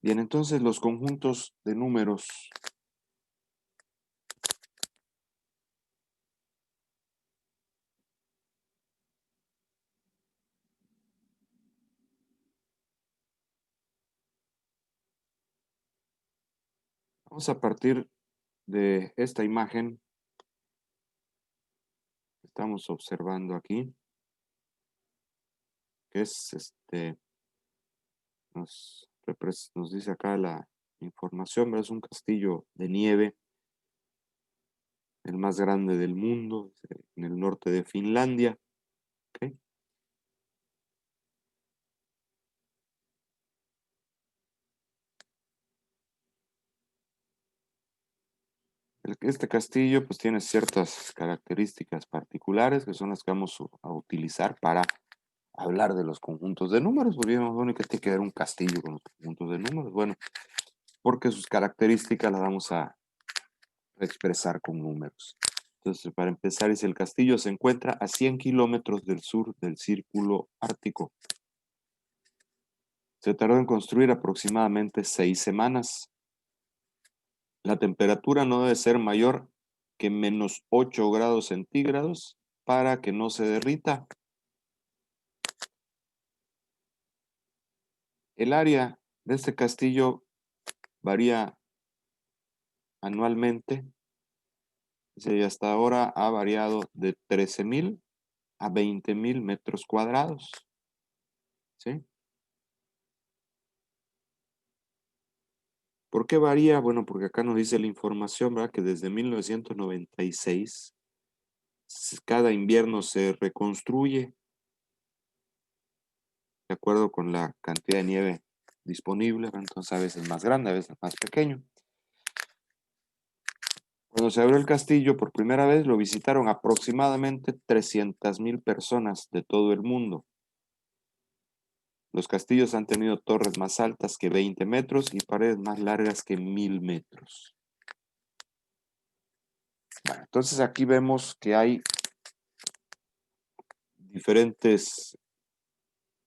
Bien, entonces los conjuntos de números. Vamos a partir de esta imagen que estamos observando aquí, que es nos dice acá la información, ¿verdad? Es un castillo de nieve, el más grande del mundo, en el norte de Finlandia. ¿Ok? Este castillo pues tiene ciertas características particulares que son las que vamos a utilizar para hablar de los conjuntos de números. Porque bueno, ¿qué tiene que ver un castillo con los conjuntos de números? Bueno, porque sus características las vamos a expresar con números. Entonces, para empezar, dice, el castillo se encuentra a 100 kilómetros del sur del Círculo Ártico. Se tardó en construir aproximadamente 6 semanas. La temperatura no debe ser mayor que menos 8 grados centígrados para que no se derrita. El área de este castillo varía anualmente. Y hasta ahora ha variado de 13.000 a 20.000 metros cuadrados. ¿Sí? ¿Por qué varía? Bueno, porque acá nos dice la información, ¿verdad? Que desde 1996 cada invierno se reconstruye de acuerdo con la cantidad de nieve disponible, ¿verdad? Entonces a veces más grande, a veces más pequeño. Cuando se abrió el castillo por primera vez lo visitaron aproximadamente 300.000 personas de todo el mundo. Los castillos han tenido torres más altas que 20 metros y paredes más largas que 1.000 metros. Bueno, entonces aquí vemos que hay diferentes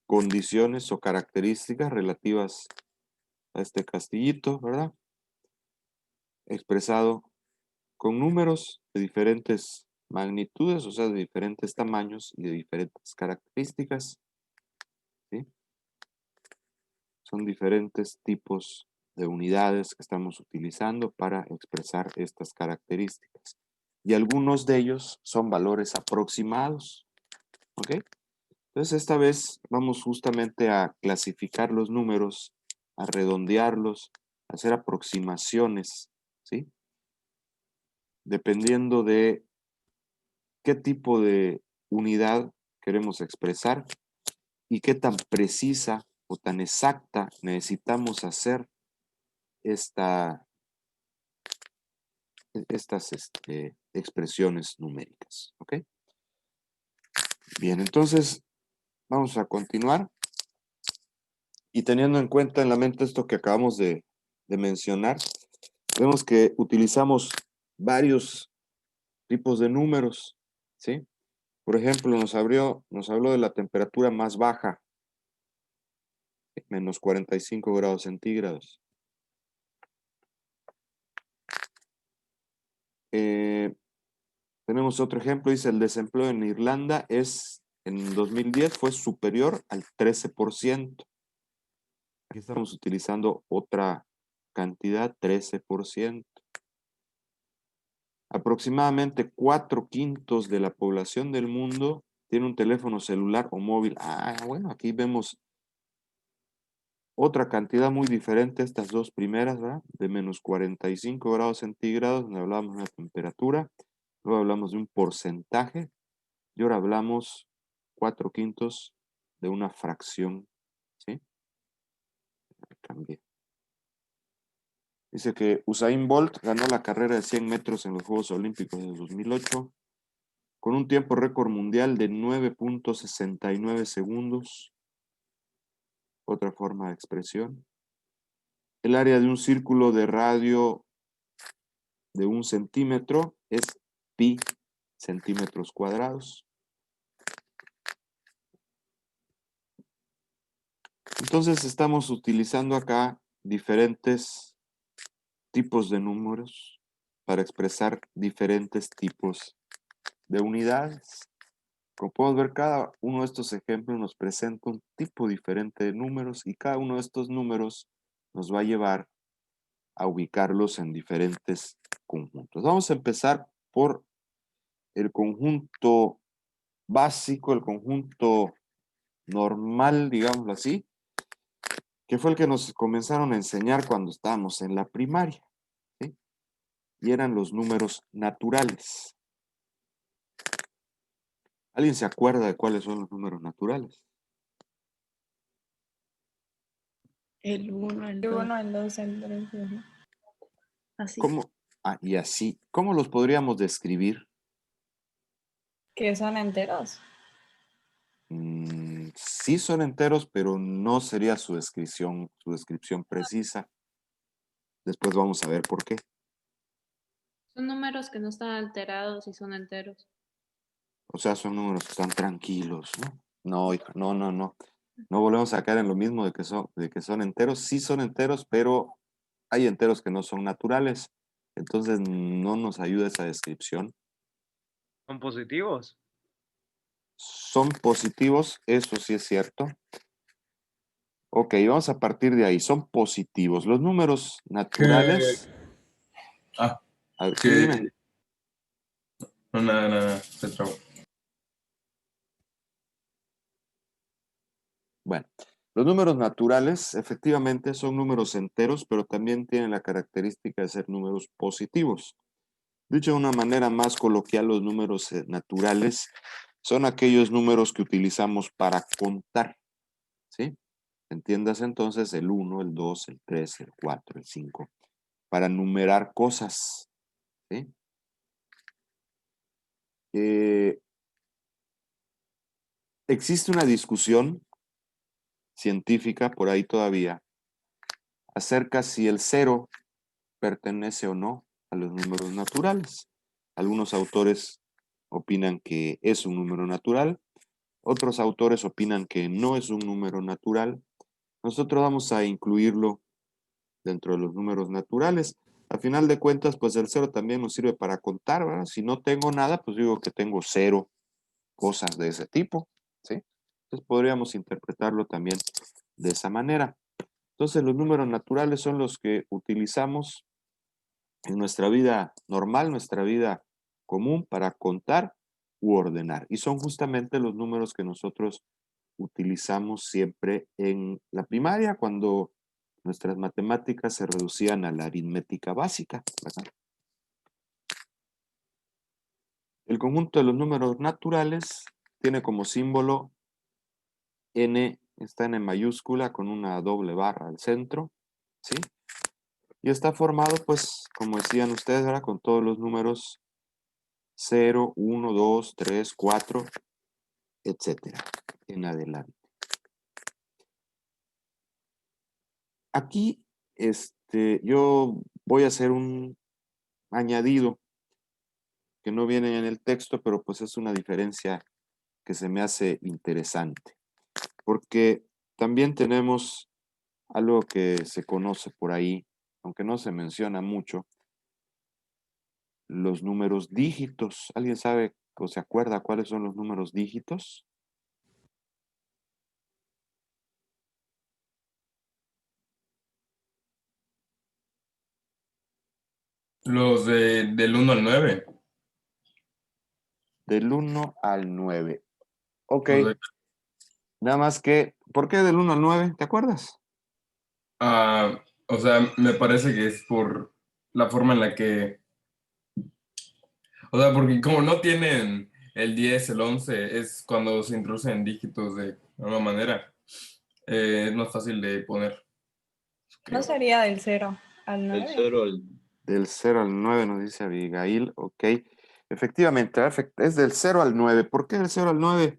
condiciones o características relativas a este castillito, ¿verdad? Expresado con números de diferentes magnitudes, o sea, de diferentes tamaños y de diferentes características, ¿sí? Son diferentes tipos de unidades que estamos utilizando para expresar estas características. Y algunos de ellos son valores aproximados, ¿ok? Entonces esta vez vamos justamente a clasificar los números, a redondearlos, a hacer aproximaciones, ¿sí? Dependiendo de qué tipo de unidad queremos expresar y qué tan precisa o tan exacta necesitamos hacer estas expresiones numéricas, ¿ok? Bien, entonces vamos a continuar. Y teniendo en cuenta en la mente esto que acabamos de mencionar, vemos que utilizamos varios tipos de números, ¿sí? Por ejemplo, nos habló de la temperatura más baja, menos 45 grados centígrados. Tenemos otro ejemplo, dice el desempleo en Irlanda en 2010 fue superior al 13%. Aquí estamos utilizando otra cantidad, 13%. Aproximadamente 4/5 de la población del mundo tiene un teléfono celular o móvil. Bueno, aquí vemos otra cantidad muy diferente, estas dos primeras, ¿verdad? De menos 45 grados centígrados, donde hablamos de una temperatura, luego hablamos de un porcentaje, y ahora hablamos 4/5 de una fracción, ¿sí? Cambié. Dice que Usain Bolt ganó la carrera de 100 metros en los Juegos Olímpicos de 2008 con un tiempo récord mundial de 9.69 segundos. Otra forma de expresión. El área de un círculo de radio de 1 centímetro es pi centímetros cuadrados. Entonces estamos utilizando acá diferentes tipos de números para expresar diferentes tipos de unidades. Como podemos ver, cada uno de estos ejemplos nos presenta un tipo diferente de números y cada uno de estos números nos va a llevar a ubicarlos en diferentes conjuntos. Vamos a empezar por el conjunto básico, el conjunto normal, digámoslo así, que fue el que nos comenzaron a enseñar cuando estábamos en la primaria, ¿sí? Y eran los números naturales. ¿Alguien se acuerda de cuáles son los números naturales? El 1, el 2. El 1, el 2, el 3. Así. ¿Cómo? Ah, y así. ¿Cómo los podríamos describir? Que son enteros. Sí son enteros, pero no sería su descripción precisa. Después vamos a ver por qué. Son números que no están alterados y son enteros. O sea, son números que están tranquilos, ¿no? No, hija, no, no, no. No volvemos a caer en lo mismo de que son enteros. Sí son enteros, pero hay enteros que no son naturales. Entonces no nos ayuda esa descripción. ¿Son positivos? Son positivos, eso sí es cierto. Ok, vamos a partir de ahí. Son positivos. Los números naturales. Ah, A ver, sí, que... dime. No, nada, nada, se trabó. Bueno, los números naturales efectivamente son números enteros, pero también tienen la característica de ser números positivos. Dicho de una manera más coloquial, los números naturales son aquellos números que utilizamos para contar, ¿sí? Entiendas entonces el 1, el 2, el 3, el 4, el 5, para numerar cosas, ¿sí? Existe una discusión científica por ahí todavía acerca si el 0 pertenece o no a los números naturales. Algunos autores opinan que es un número natural, otros autores opinan que no es un número natural. Nosotros vamos a incluirlo dentro de los números naturales. A final de cuentas, pues el 0 también nos sirve para contar, ¿verdad? Si no tengo nada, pues digo que tengo 0 cosas de ese tipo, ¿sí? Entonces podríamos interpretarlo también de esa manera. Entonces los números naturales son los que utilizamos en nuestra vida normal, nuestra vida común para contar u ordenar. Y son justamente los números que nosotros utilizamos siempre en la primaria cuando nuestras matemáticas se reducían a la aritmética básica, ¿verdad? El conjunto de los números naturales tiene como símbolo n, está en mayúscula con una doble barra al centro, ¿sí? Y está formado, pues, como decían ustedes, ahora con todos los números 0, 1, 2, 3, 4, etcétera, en adelante. Aquí, yo voy a hacer un añadido que no viene en el texto, pero pues es una diferencia que se me hace interesante, porque también tenemos algo que se conoce por ahí, aunque no se menciona mucho, los números dígitos. ¿Alguien sabe o se acuerda cuáles son los números dígitos? Los del 1 al 9. Del 1 al 9. Ok, Los de- nada más que, ¿por qué del 1 al 9? ¿Te acuerdas? o sea, me parece que es por la forma en la que... O sea, porque como no tienen el 10, el 11, es cuando se introducen dígitos de alguna manera. Es más fácil de poner. No sería del 0 al 9. El 0 al... Del 0 al 9 nos dice Abigail, ok. Efectivamente, es del 0 al 9. ¿Por qué del 0 al 9?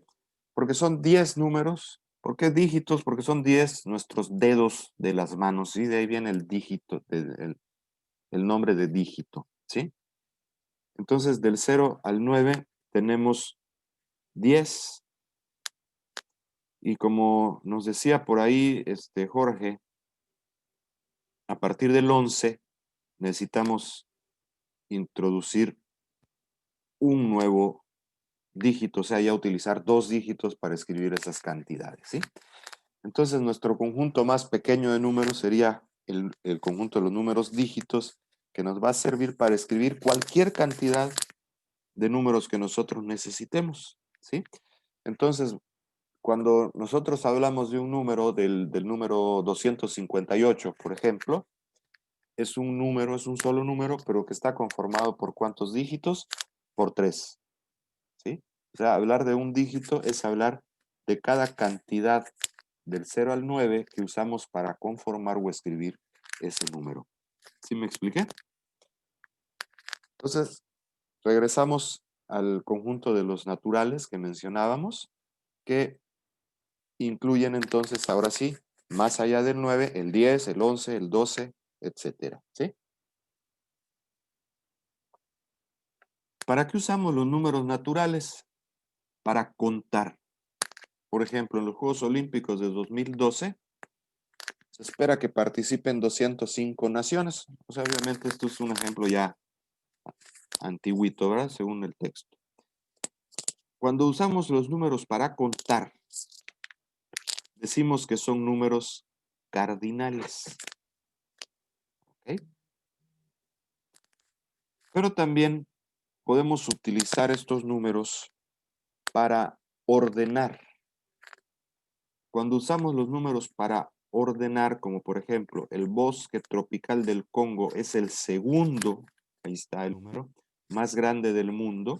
Porque son 10 números. ¿Por qué dígitos? Porque son 10 nuestros dedos de las manos, ¿sí? De ahí viene el dígito, el nombre de dígito, ¿sí? Entonces, del 0 al 9 tenemos 10. Y como nos decía por ahí Jorge, a partir del 11 necesitamos introducir un nuevo dígito, o sea, ya utilizar 2 dígitos para escribir esas cantidades, ¿sí? Entonces, nuestro conjunto más pequeño de números sería el conjunto de los números dígitos, que nos va a servir para escribir cualquier cantidad de números que nosotros necesitemos, ¿sí? Entonces, cuando nosotros hablamos de un número, del número 258, por ejemplo, es un número, es un solo número, pero que está conformado por ¿cuántos dígitos? Por 3, ¿sí? O sea, hablar de un dígito es hablar de cada cantidad del 0 al 9 que usamos para conformar o escribir ese número. ¿Sí me expliqué? Entonces, regresamos al conjunto de los naturales que mencionábamos, que incluyen entonces, ahora sí, más allá del 9, el 10, el 11, el 12, etcétera, ¿sí? ¿Para qué usamos los números naturales? Para contar. Por ejemplo, en los Juegos Olímpicos de 2012, se espera que participen 205 naciones. O sea, obviamente esto es un ejemplo ya antiguito, ¿verdad? Según el texto. Cuando usamos los números para contar, decimos que son números cardinales. ¿Ok? Pero también podemos utilizar estos números para ordenar. Cuando usamos los números para ordenar, como por ejemplo, el bosque tropical del Congo es el segundo, ahí está el número, más grande del mundo,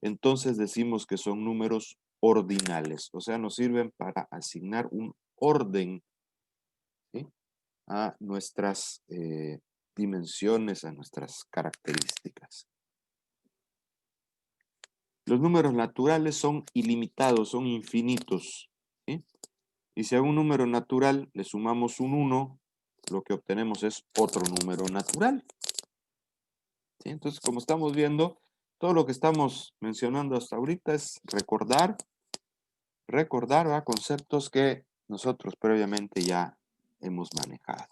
entonces decimos que son números ordinales, o sea, nos sirven para asignar un orden, ¿sí?, a nuestras dimensiones, a nuestras características. Los números naturales son ilimitados, son infinitos, ¿sí? Y si a un número natural le sumamos un 1, lo que obtenemos es otro número natural, ¿sí? Entonces, como estamos viendo, todo lo que estamos mencionando hasta ahorita es recordar, ¿verdad?, conceptos que nosotros previamente ya hemos manejado.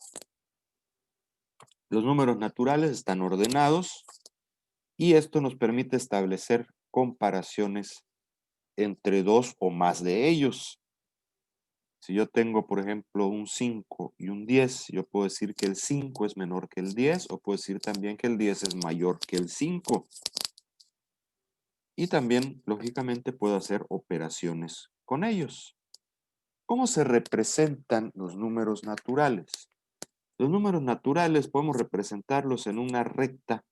Los números naturales están ordenados y esto nos permite establecer comparaciones entre dos o más de ellos. Si yo tengo, por ejemplo, un 5 y un 10, yo puedo decir que el 5 es menor que el 10, o puedo decir también que el 10 es mayor que el 5. Y también, lógicamente, puedo hacer operaciones con ellos. ¿Cómo se representan los números naturales? Los números naturales podemos representarlos en una recta,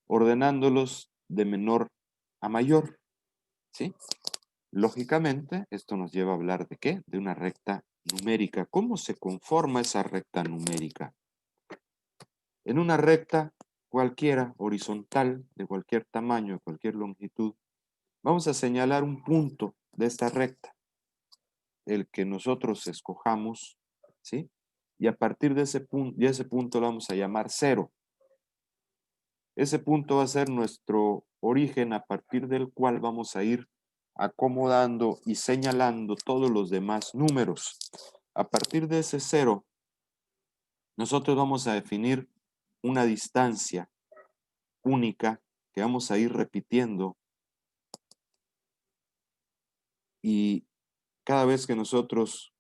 ordenándolos de menor a mayor, ¿sí? Lógicamente, esto nos lleva a hablar ¿de qué? De una recta numérica. ¿Cómo se conforma esa recta numérica? En una recta cualquiera, horizontal, de cualquier tamaño, de cualquier longitud, vamos a señalar un punto de esta recta, el que nosotros escojamos, ¿sí? Y a partir de ese punto lo vamos a llamar 0. Ese punto va a ser nuestro origen a partir del cual vamos a ir acomodando y señalando todos los demás números. A partir de ese 0, nosotros vamos a definir una distancia única que vamos a ir repitiendo, y cada vez que nosotros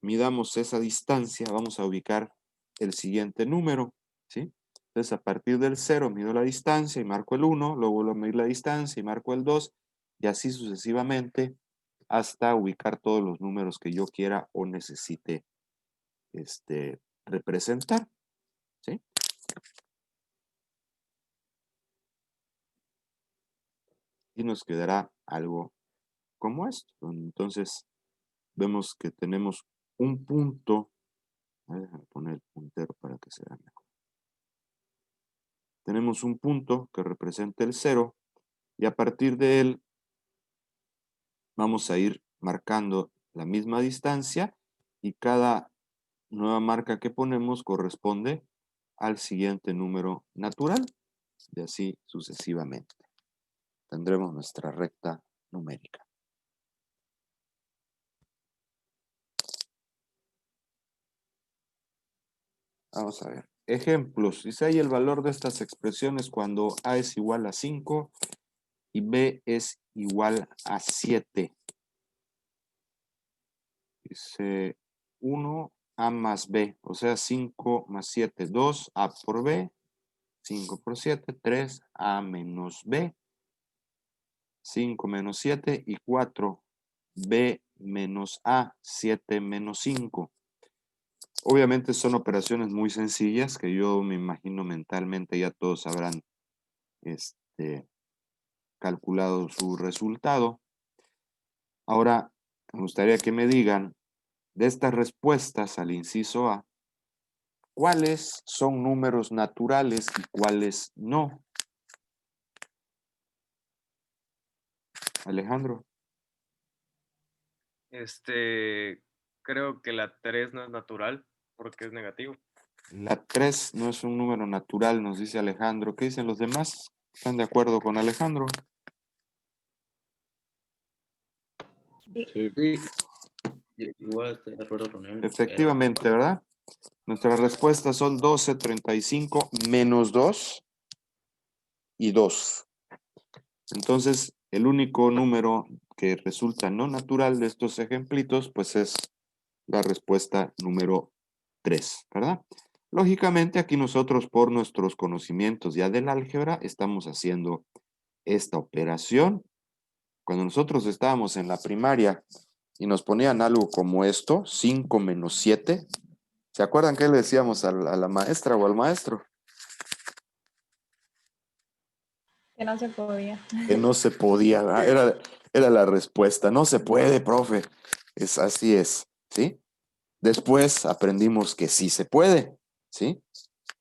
midamos esa distancia vamos a ubicar el siguiente número, ¿sí? Entonces a partir del 0 mido la distancia y marco el 1, luego vuelvo a medir la distancia y marco el 2, y así sucesivamente hasta ubicar todos los números que yo quiera o necesite representar, ¿sí? Y nos quedará algo como esto. Entonces vemos que tenemos un punto. Déjame poner el puntero para que se vea mejor. Tenemos un punto que representa el 0 y a partir de él vamos a ir marcando la misma distancia y cada nueva marca que ponemos corresponde al siguiente número natural y así sucesivamente. Tendremos nuestra recta numérica. Vamos a ver. Ejemplos. Dice ahí el valor de estas expresiones cuando A es igual a 5 y B es igual a 7. Dice 1 A más B, o sea 5 más 7, 2 A por B, 5 por 7, 3 A menos B, 5 menos 7 y 4 B menos A, 7 menos 5. Obviamente son operaciones muy sencillas que yo me imagino mentalmente ya todos habrán calculado su resultado. Ahora, me gustaría que me digan de estas respuestas al inciso A, ¿cuáles son números naturales y cuáles no? Alejandro. Creo que la 3 no es natural porque es negativo. La 3 no es un número natural, nos dice Alejandro. ¿Qué dicen los demás? ¿Están de acuerdo con Alejandro? Sí, igual estoy de acuerdo con él. Efectivamente, ¿verdad? Nuestras respuestas son 12, 35, menos 2 y 2. Entonces, el único número que resulta no natural de estos ejemplitos, pues es la respuesta número 3, ¿verdad? Lógicamente, aquí nosotros por nuestros conocimientos ya del álgebra estamos haciendo esta operación. Cuando nosotros estábamos en la primaria y nos ponían algo como esto, 5 menos 7, ¿se acuerdan qué le decíamos a la maestra o al maestro? Que no se podía. Que no se podía, ¿verdad? Era la respuesta. No se puede, profe. Así es, ¿sí? Después aprendimos que sí se puede, ¿sí?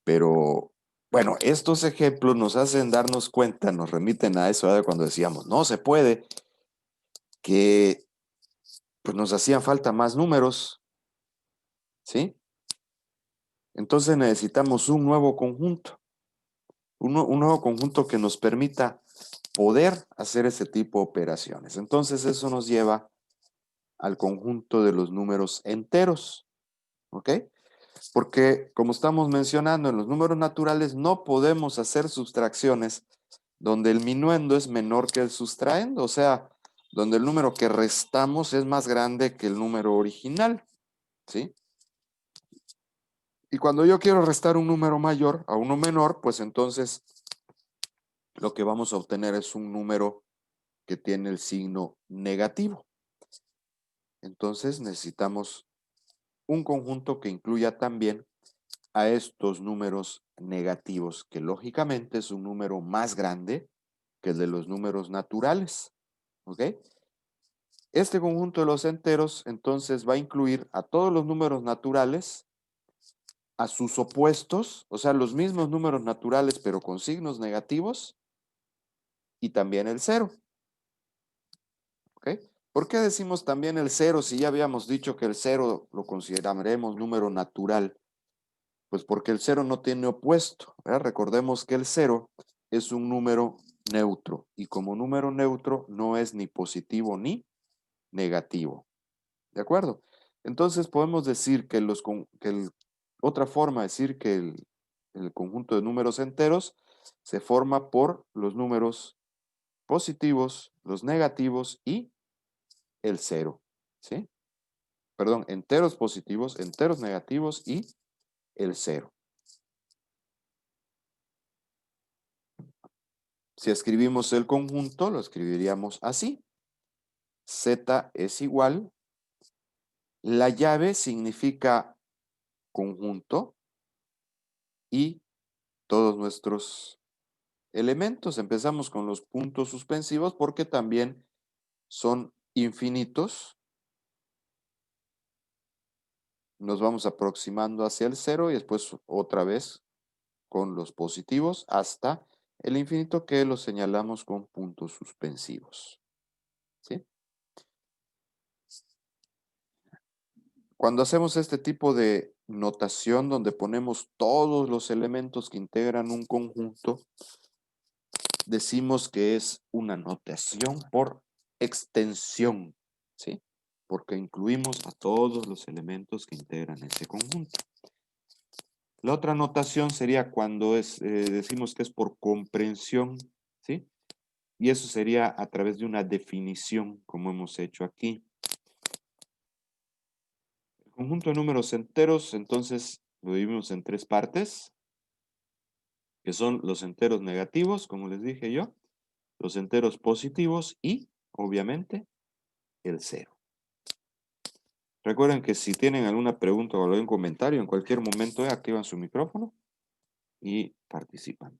Pero, bueno, estos ejemplos nos hacen darnos cuenta, nos remiten a eso, ¿verdad? Cuando decíamos, no se puede, que pues nos hacían falta más números, ¿sí? Entonces necesitamos un nuevo conjunto, un nuevo conjunto que nos permita poder hacer ese tipo de operaciones. Entonces eso nos lleva al conjunto de los números enteros, ¿ok? Porque como estamos mencionando, en los números naturales no podemos hacer sustracciones donde el minuendo es menor que el sustraendo, o sea, donde el número que restamos es más grande que el número original, ¿sí? Y cuando yo quiero restar un número mayor a uno menor, pues entonces lo que vamos a obtener es un número que tiene el signo negativo. Entonces necesitamos un conjunto que incluya también a estos números negativos, que lógicamente es un número más grande que el de los números naturales. ¿Ok? Este conjunto de los enteros entonces va a incluir a todos los números naturales, a sus opuestos, o sea, los mismos números naturales pero con signos negativos, y también el cero. ¿Ok? ¿Por qué decimos también el cero si ya habíamos dicho que el cero lo consideraremos número natural? Pues porque el cero no tiene opuesto, ¿verdad? Recordemos que el cero es un número neutro y como número neutro no es ni positivo ni negativo. ¿De acuerdo? Entonces podemos decir que otra forma de decir que el conjunto de números enteros se forma por los números positivos, los negativos y el cero. ¿Sí? Perdón, enteros positivos, enteros negativos y el cero. Si escribimos el conjunto, lo escribiríamos así. Z es igual. La llave significa conjunto y todos nuestros elementos. Empezamos con los puntos suspensivos porque también son infinitos. Nos vamos aproximando hacia el cero y después otra vez con los positivos hasta el infinito que lo señalamos con puntos suspensivos. ¿Sí? Cuando hacemos este tipo de notación donde ponemos todos los elementos que integran un conjunto, decimos que es una notación por extensión, ¿sí? Porque incluimos a todos los elementos que integran ese conjunto. La otra notación sería cuando decimos que es por comprensión, ¿sí? Y eso sería a través de una definición, como hemos hecho aquí. El conjunto de números enteros, entonces, lo dividimos en tres partes, que son los enteros negativos, como les dije yo, los enteros positivos y, obviamente, el cero. Recuerden que si tienen alguna pregunta o algún comentario, en cualquier momento activan su micrófono y participan.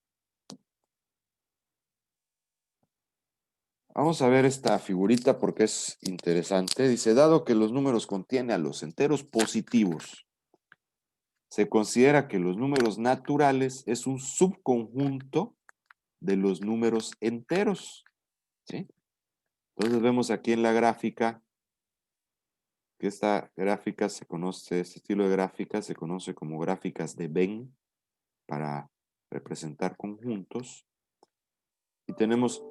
Vamos a ver esta figurita porque es interesante. Dice, dado que los números contienen a los enteros positivos, se considera que los números naturales es un subconjunto de los números enteros, ¿sí? Entonces vemos aquí en la gráfica que esta gráfica se conoce, este estilo de gráfica se conoce como gráficas de Venn para representar conjuntos. Y tenemos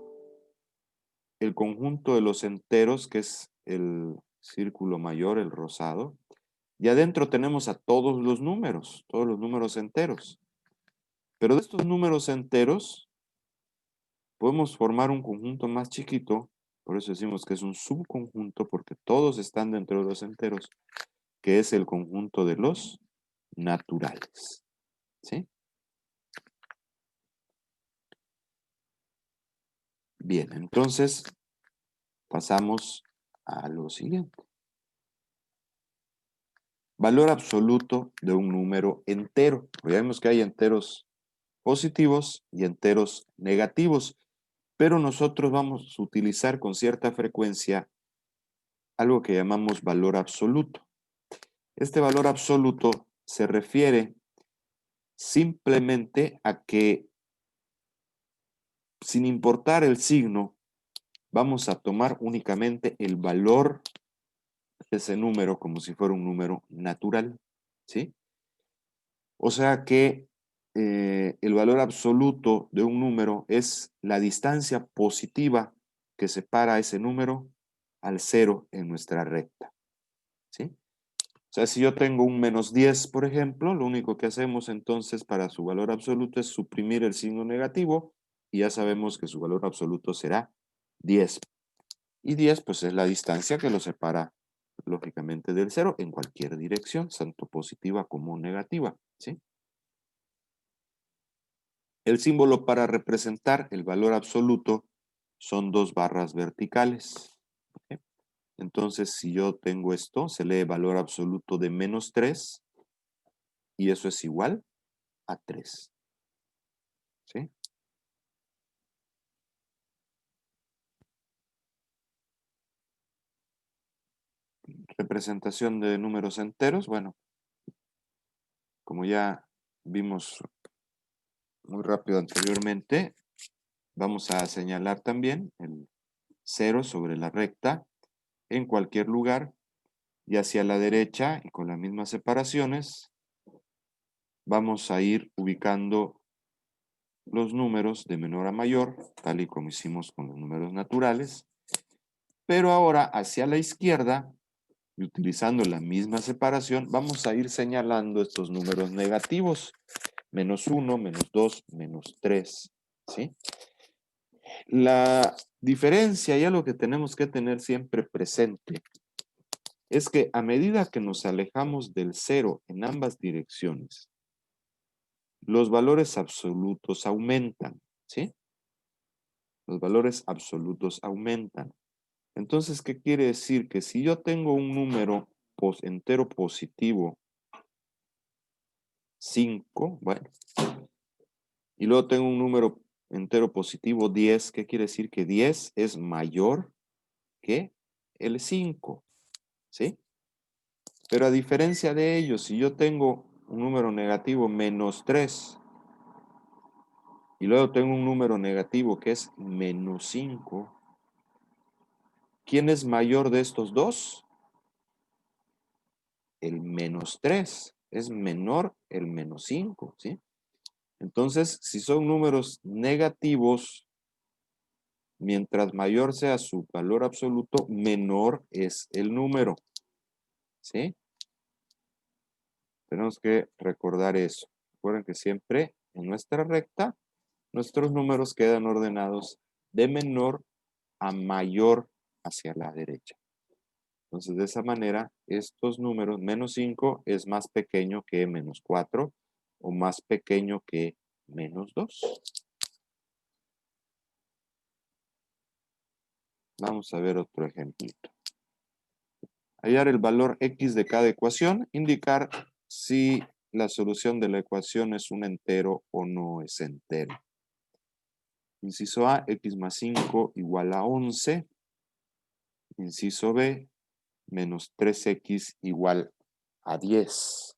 el conjunto de los enteros, que es el círculo mayor, el rosado. Y adentro tenemos a todos los números enteros. Pero de estos números enteros podemos formar un conjunto más chiquito, por eso decimos que es un subconjunto, porque todos están dentro de los enteros, que es el conjunto de los naturales. ¿Sí? Bien, entonces pasamos a lo siguiente. Valor absoluto de un número entero. Ya vemos que hay enteros positivos y enteros negativos, pero nosotros vamos a utilizar con cierta frecuencia algo que llamamos valor absoluto. Este valor absoluto se refiere simplemente a que, sin importar el signo, vamos a tomar únicamente el valor de ese número como si fuera un número natural, ¿sí? O sea que el valor absoluto de un número es la distancia positiva que separa ese número al cero en nuestra recta, ¿sí? O sea, si yo tengo un -10, por ejemplo, lo único que hacemos entonces para su valor absoluto es suprimir el signo negativo y ya sabemos que su valor absoluto será 10. Y 10 pues es la distancia que lo separa lógicamente del cero en cualquier dirección, tanto positiva como negativa, ¿sí? El símbolo para representar el valor absoluto son dos barras verticales. ¿Okay? Entonces, si yo tengo esto, se lee valor absoluto de -3 y eso es igual a 3. ¿Sí? Representación de números enteros. Bueno, como ya vimos muy rápido anteriormente, vamos a señalar también el 0 sobre la recta en cualquier lugar y hacia la derecha y con las mismas separaciones vamos a ir ubicando los números de menor a mayor, tal y como hicimos con los números naturales, pero ahora hacia la izquierda y utilizando la misma separación vamos a ir señalando estos números negativos, -1, -2, -3, ¿sí? La diferencia y algo que tenemos que tener siempre presente es que a medida que nos alejamos del cero en ambas direcciones, los valores absolutos aumentan, ¿sí? Los valores absolutos aumentan. Entonces, ¿qué quiere decir? Que si yo tengo un número entero positivo 5, bueno, y luego tengo un número entero positivo 10, ¿qué quiere decir? Que 10 es mayor que el 5, ¿sí? Pero a diferencia de ellos, si yo tengo un número negativo -3 y luego tengo un número negativo que es -5, ¿quién es mayor de estos dos? El -3 es menor el -5, ¿sí? Entonces, si son números negativos, mientras mayor sea su valor absoluto, menor es el número, ¿sí? Tenemos que recordar eso. Recuerden que siempre en nuestra recta, nuestros números quedan ordenados de menor a mayor hacia la derecha. Entonces, de esa manera, estos números, menos 5 es más pequeño que menos 4 o más pequeño que menos 2. Vamos a ver otro ejemplito. Hallar el valor x de cada ecuación, indicar si la solución de la ecuación es un entero o no es entero. Inciso A, x más 5 igual a 11. Inciso B, menos 3x igual a 10.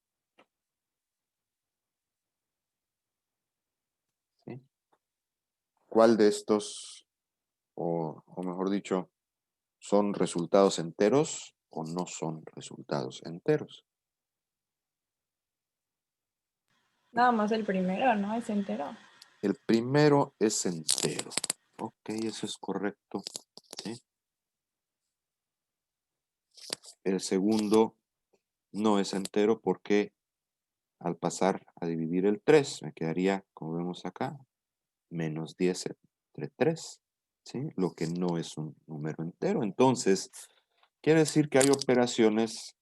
¿Sí? ¿Cuál de estos, o mejor dicho, son resultados enteros o no son resultados enteros? Nada más el primero, ¿no? Es entero. El primero es entero. Ok, eso es correcto. ¿Sí? El segundo no es entero porque al pasar a dividir el 3 me quedaría, como vemos acá, menos 10 entre 3. ¿Sí? Lo que no es un número entero. Entonces, quiere decir que hay operaciones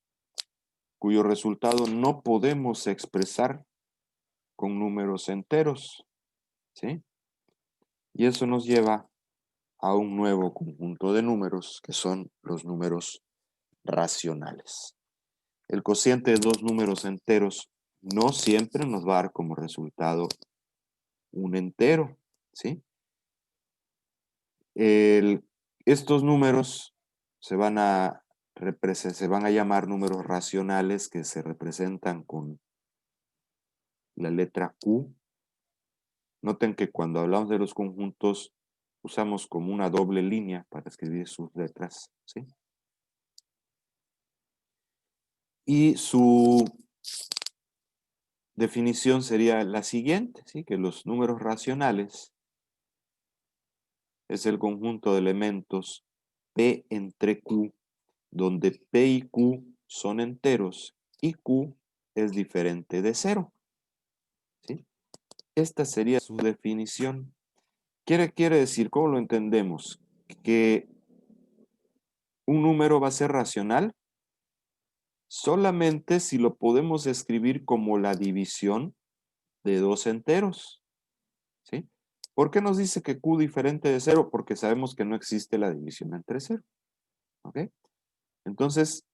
cuyo resultado no podemos expresar con números enteros. ¿Sí? Y eso nos lleva a un nuevo conjunto de números que son los números racionales. El cociente de dos números enteros no siempre nos va a dar como resultado un entero, ¿sí? Estos números se van a llamar números racionales que se representan con la letra Q. Noten que cuando hablamos de los conjuntos usamos como una doble línea para escribir sus letras, ¿sí? Y su definición sería la siguiente, ¿sí? Que los números racionales es el conjunto de elementos P entre Q, donde P y Q son enteros y Q es diferente de 0. ¿Sí? Esta sería su definición. Quiere decir, ¿cómo lo entendemos? Que un número va a ser racional solamente si lo podemos escribir como la división de dos enteros. ¿Sí? ¿Por qué nos dice que Q diferente de 0? Porque sabemos que no existe la división entre 0. ¿Ok? Entonces,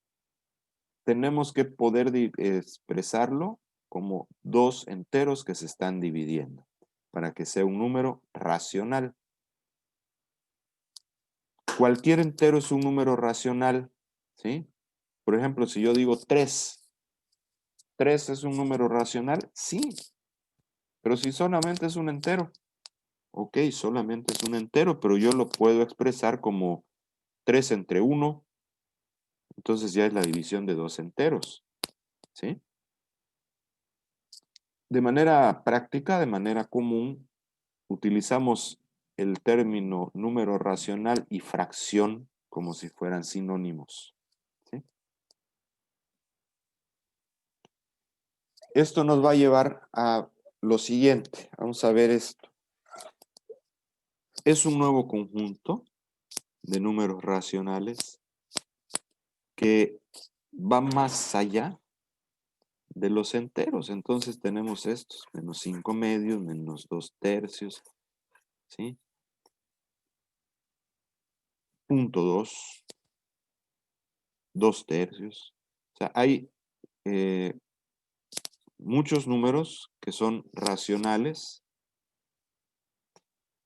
tenemos que poder expresarlo como dos enteros que se están dividiendo para que sea un número racional. Cualquier entero es un número racional, ¿sí? Por ejemplo, si yo digo 3, ¿3 es un número racional? Sí, pero si solamente es un entero. Ok, solamente es un entero, pero yo lo puedo expresar como 3 entre 1, entonces ya es la división de dos enteros, ¿sí? De manera práctica, de manera común, utilizamos el término número racional y fracción como si fueran sinónimos, ¿sí? Esto nos va a llevar a lo siguiente. Vamos a ver esto. Es un nuevo conjunto de números racionales que va más allá de los enteros. Entonces tenemos estos, menos 5 medios, menos 2 tercios, ¿sí? Punto 2, 2 tercios. O sea, hay muchos números que son racionales.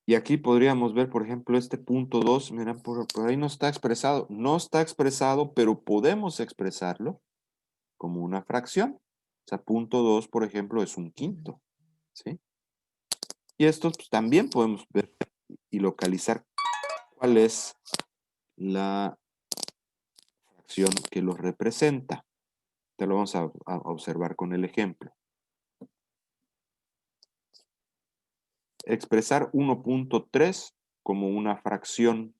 Y aquí podríamos ver, por ejemplo, este punto 2, miren, por ahí no está expresado. No está expresado, pero podemos expresarlo como una fracción. O sea, punto 2, por ejemplo, es un quinto, ¿sí? Y estos pues, también podemos ver y localizar cuál es la fracción que los representa. Te lo vamos a observar con el ejemplo. Expresar 1.3 como una fracción.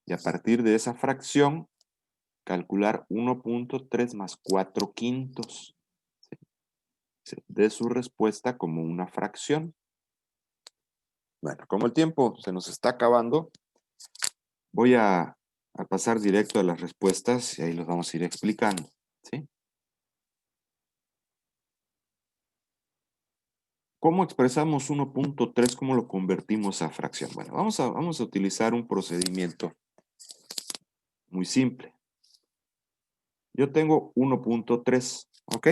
Y a partir de esa fracción, calcular 1.3 más 4 quintos. ¿Sí? de su respuesta como una fracción. Bueno, como el tiempo se nos está acabando, voy a pasar directo a las respuestas y ahí los vamos a ir explicando, ¿sí? ¿Cómo expresamos 1.3? ¿Cómo lo convertimos a fracción? Bueno, vamos a utilizar un procedimiento muy simple. Yo tengo 1.3, ¿ok?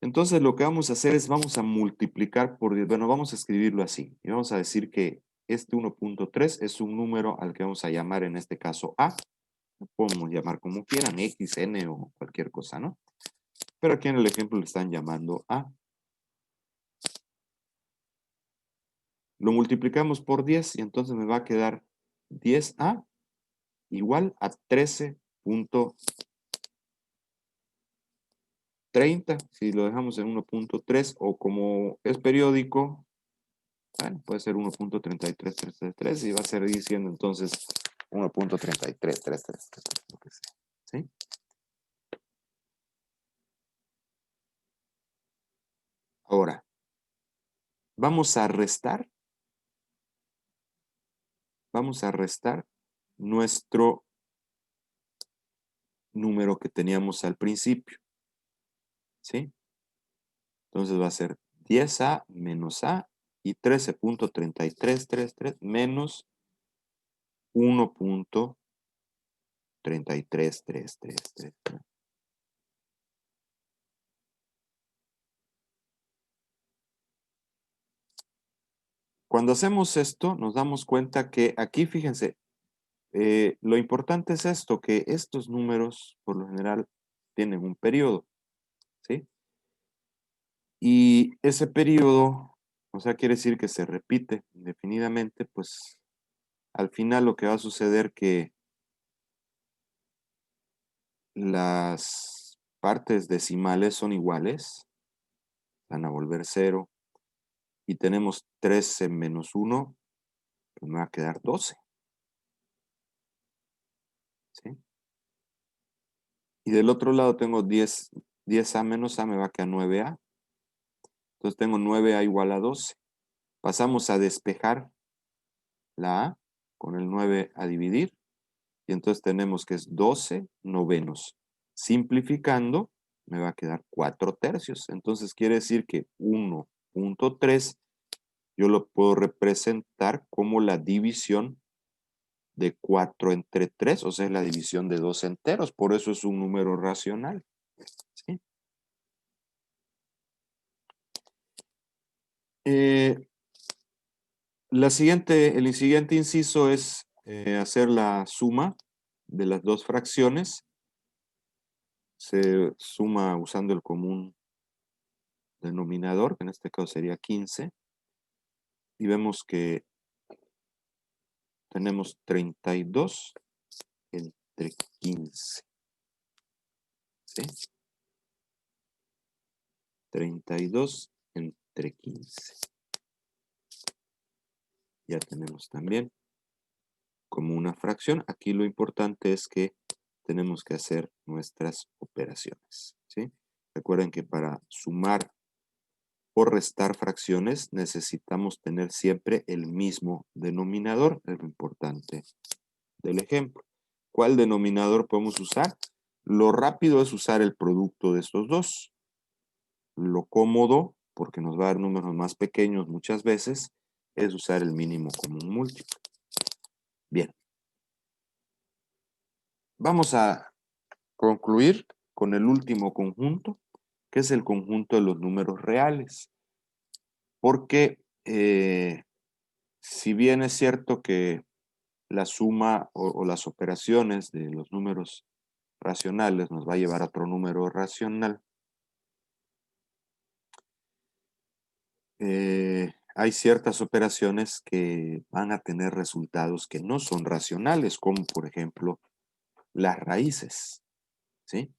Entonces lo que vamos a hacer es vamos a multiplicar por 10. Bueno, vamos a escribirlo así. Y vamos a decir que este 1.3 es un número al que vamos a llamar en este caso A. Lo podemos llamar como quieran, X, N o cualquier cosa, ¿no? Pero aquí en el ejemplo le están llamando A. Lo multiplicamos por 10 y entonces me va a quedar 10A igual a 13.30. Si lo dejamos en 1.3 o como es periódico, bueno, puede ser 1.33333 y va a seguir siendo entonces 1.33333, lo que sea, ¿sí? Ahora, vamos a restar nuestro número que teníamos al principio, ¿sí? Entonces va a ser 10A menos A y 13.3333 menos 1.33333. Cuando hacemos esto, nos damos cuenta que aquí, fíjense, lo importante es esto, que estos números, por lo general, tienen un periodo, ¿sí? Y ese periodo, o sea, quiere decir que se repite indefinidamente, pues al final lo que va a suceder que las partes decimales son iguales, van a volver 0, y tenemos 13 menos 1, pues me va a quedar 12, ¿sí? Y del otro lado tengo 10A menos A, me va a quedar 9A. Entonces tengo 9A igual a 12. Pasamos a despejar la A con el 9 a dividir. Y entonces tenemos que es 12 novenos. Simplificando, me va a quedar 4 tercios. Entonces quiere decir que 1.3 yo lo puedo representar como la división de 4 entre 3, o sea, es la división de 2 enteros. Por eso es un número racional, ¿sí? El siguiente inciso es hacer la suma de las dos fracciones. Se suma usando el común denominador, que en este caso sería 15. Y vemos que tenemos 32 entre 15. ¿Sí? 32 entre 15. Ya tenemos también como una fracción. Aquí lo importante es que tenemos que hacer nuestras operaciones, ¿sí? Recuerden que para sumar o restar fracciones necesitamos tener siempre el mismo denominador. Es lo importante del ejemplo. ¿Cuál denominador podemos usar? Lo rápido es usar el producto de estos dos. Lo cómodo, porque nos va a dar números más pequeños muchas veces, es usar el mínimo común múltiplo. Bien. Vamos a concluir con el último conjunto, que es el conjunto de los números reales. Porque si bien es cierto que la suma o las operaciones de los números racionales nos va a llevar a otro número racional, hay ciertas operaciones que van a tener resultados que no son racionales, como por ejemplo las raíces, ¿sí?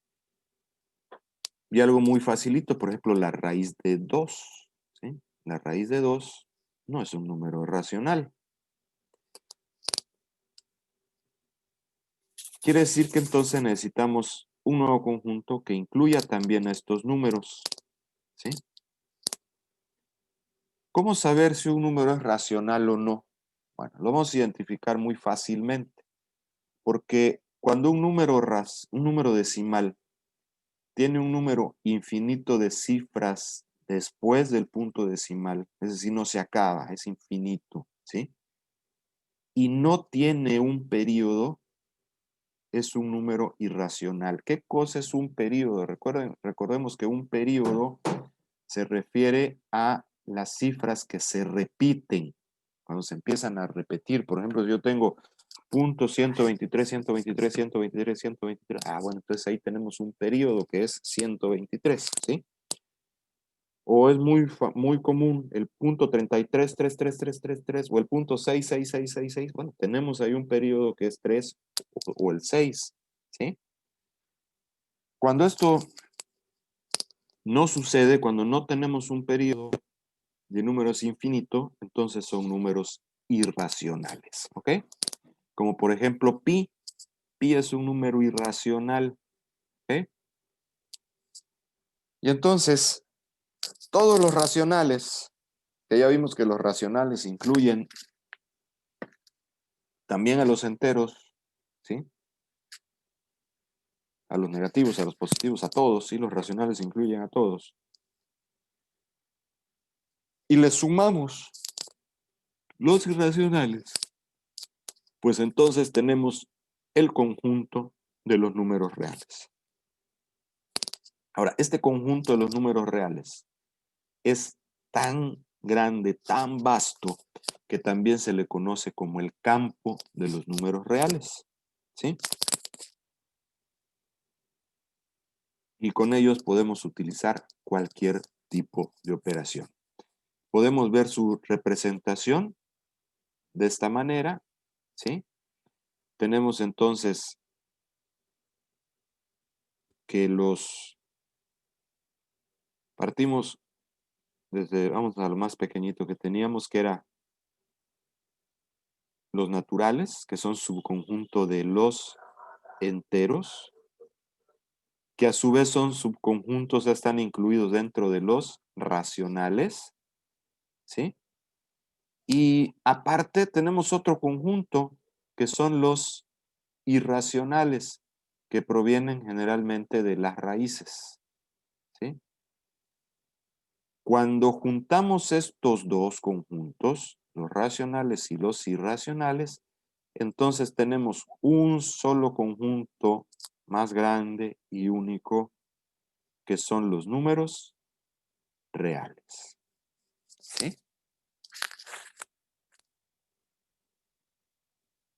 Y algo muy facilito, por ejemplo, la raíz de 2, ¿sí? La raíz de 2 no es un número racional. Quiere decir que entonces necesitamos un nuevo conjunto que incluya también a estos números, ¿Sí? ¿Cómo saber si un número es racional o no? Bueno, lo vamos a identificar muy fácilmente, porque cuando un número decimal tiene un número infinito de cifras después del punto decimal, es decir, no se acaba, es infinito, ¿sí? Y no tiene un periodo, es un número irracional. ¿Qué cosa es un periodo? Recordemos que un periodo se refiere a las cifras que se repiten, cuando se empiezan a repetir. Por ejemplo, yo tengo punto 123, 123, 123, 123. Ah, bueno, entonces ahí tenemos un periodo que es 123, ¿sí? O es muy común el punto 33, 33333 o el punto 66666. Bueno, tenemos ahí un periodo que es 3 o el 6, ¿sí? Cuando esto no sucede, cuando no tenemos un periodo de números infinito, entonces son números irracionales, ¿ok? Como por ejemplo pi. Pi es un número irracional, ¿ok? Y entonces, todos los racionales, que ya vimos que los racionales incluyen también a los enteros, ¿sí? A los negativos, a los positivos, a todos, ¿sí? Los racionales incluyen a todos. Y le sumamos los irracionales, pues entonces tenemos el conjunto de los números reales. Ahora, este conjunto de los números reales es tan grande, tan vasto, que también se le conoce como el campo de los números reales, ¿sí? Y con ellos podemos utilizar cualquier tipo de operación. Podemos ver su representación de esta manera, ¿sí? Tenemos entonces que partimos vamos a lo más pequeñito que teníamos, que era los naturales, que son subconjunto de los enteros, que a su vez son subconjuntos, ya están incluidos dentro de los racionales, ¿sí? Y aparte tenemos otro conjunto, que son los irracionales, que provienen generalmente de las raíces, ¿sí? Cuando juntamos estos dos conjuntos, los racionales y los irracionales, entonces tenemos un solo conjunto más grande y único, que son los números reales. ¿Sí?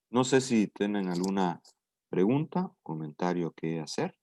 No sé si tienen alguna pregunta, comentario que hacer.